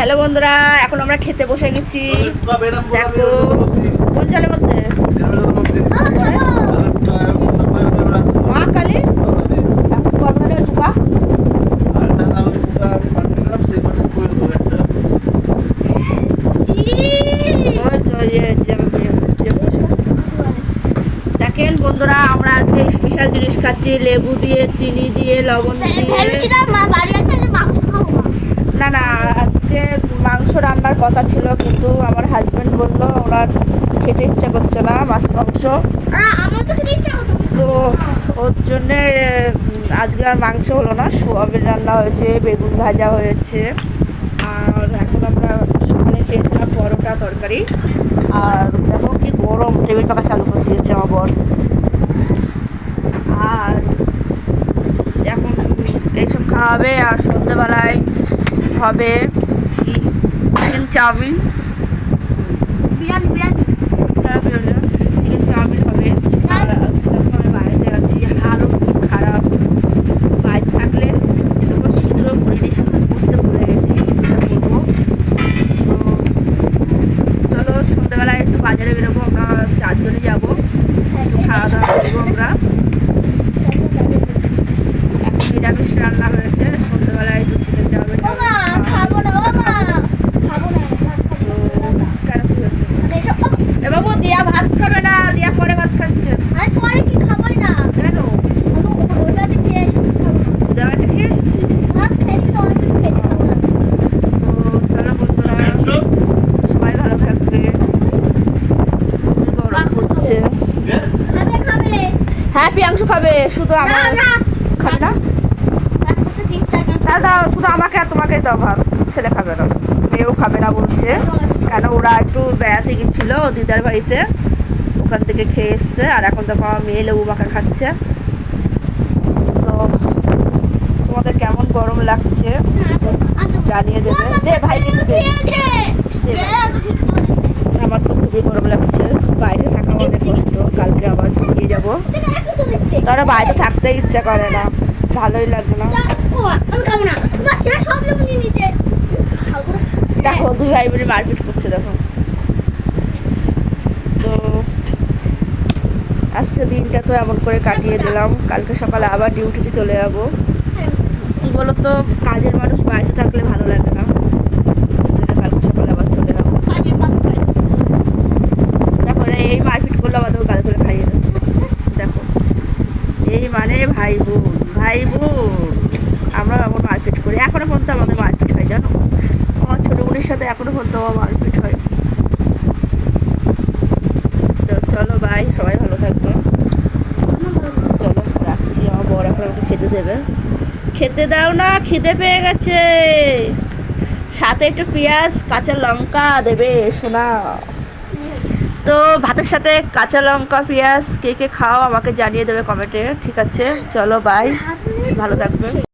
Hello বন্ধুরা, এখন আমরা খেতে বসে গেছি। দেখো কোন জলের মধ্যে মা কালী দেখেন বন্ধুরা, আমরা আজকে স্পেশাল জিনিস খাচ্ছি, লেবু দিয়ে, চিনি দিয়ে, লবণ দিয়ে। না না, আজকে মাংস রান্নার কথা ছিল, কিন্তু আমার হাজবেন্ড বললো ওনার খেতে ইচ্ছা করছে না মাছ মাংস, তো ওর জন্যে আজকে আর মাংস হলো না। সোয়াবিন রান্না হয়েছে, বেগুন ভাজা হয়েছে, আর এখন আমরা সকালে খেয়েছিলাম পরোটা তরকারি। আর দেখো কি গরম, টেবিল পাখা চালু করে দিয়েছে আমার বর। আর এখন এইসব খাওয়াবে, আর সন্ধ্যেবেলায় হবে চিকেন চাউমিন, চিকেন চাউমিন হবে। আর আমি বাড়িতে আছি, হালও খুব খারাপ। বাড়িতে থাকলে এত শীতও পরিনি, শুধু পড়তে ভুলে গেছি, শীতটা করবো। তো চলো সন্ধ্যেবেলায় একটু বাজারে বেরোবো, আমরা 4 জনে যাবো, একটু খাওয়া দাওয়া করবো আমরা। এখন নিরামিষ রান্না হয়েছে, সন্ধ্যেবেলায় একটু চিকেন চাউমিন বাবু। দিয়া ভাত খাবে না, দিয়া পরে ভাত খাচ্ছে। কেন দেওয়াতে খেয়ে এসছিস? তো চলো বন্ধুরা, সবাই ভালো থাকবে। গরম হচ্ছে। হ্যাঁ প্রিয়াংশু খাবে, শুধু আমার খাবে না। দাও শুধু আমাকে আর তোমাকে দাও ভাত, ছেলে খাবে না, মেয়েও খাবে না বলছে। কেন ওরা একটু বেড়াতে গেছিলো দিদার বাড়িতে, ওখান থেকে খেয়ে এসছে। আর এখন দেখো আমার মেয়ে লেবু মাখা খাচ্ছে। তো তোমাদের কেমন গরম লাগছে জানিয়ে দেবে। দে ভাই, কিন্তু দে, আমার তো খুবই গরম লাগছে, বাইরে থাকা অনেক কষ্ট। কালকে আবার ঘুমিয়ে যাবো, তারা বাইরে থাকতে ইচ্ছা করে না, ভালোই লাগবে না। দেখো 2 ভাই বোনে মারপিট করছে, দেখো। তো আজকে দিনটা তো এমন করে কাটিয়ে দিলাম, কালকে সকালে আবার ডিউটিতে চলে যাবো। কি বলো তো, কাজের মানুষ বাড়িতে থাকলে ভালো লাগে না, কালকে সকালে আবার চলে যাবো। দেখো এই মারপিট করলে আমাদের গাড়ি তুলে খাইয়ে যাচ্ছে। দেখো এই মানে ভাই বোন, ভাই বোন আমরা এমন মারপিট করি, এখনো পর্যন্ত আমাদের মারপিট হয় জানো। আমার ছোটো বোনের সাথে এখনো পর্যন্ত আমার মারপিট হয়। তো চলো বাই, সবাই ভালো থাকবে। চলো রাখছি, আমার বর এখন আমাকে খেতে দেবে। খেতে দাও না, খিদে পেয়ে গেছে। সাথে একটু পেঁয়াজ কাঁচা লঙ্কা দেবে সোনা। তো ভাতের সাথে কাঁচা লঙ্কা পেঁয়াজ কে কে খাও আমাকে জানিয়ে দেবে কমেন্টে, ঠিক আছে? চলো বাই, ভালো থাকবে।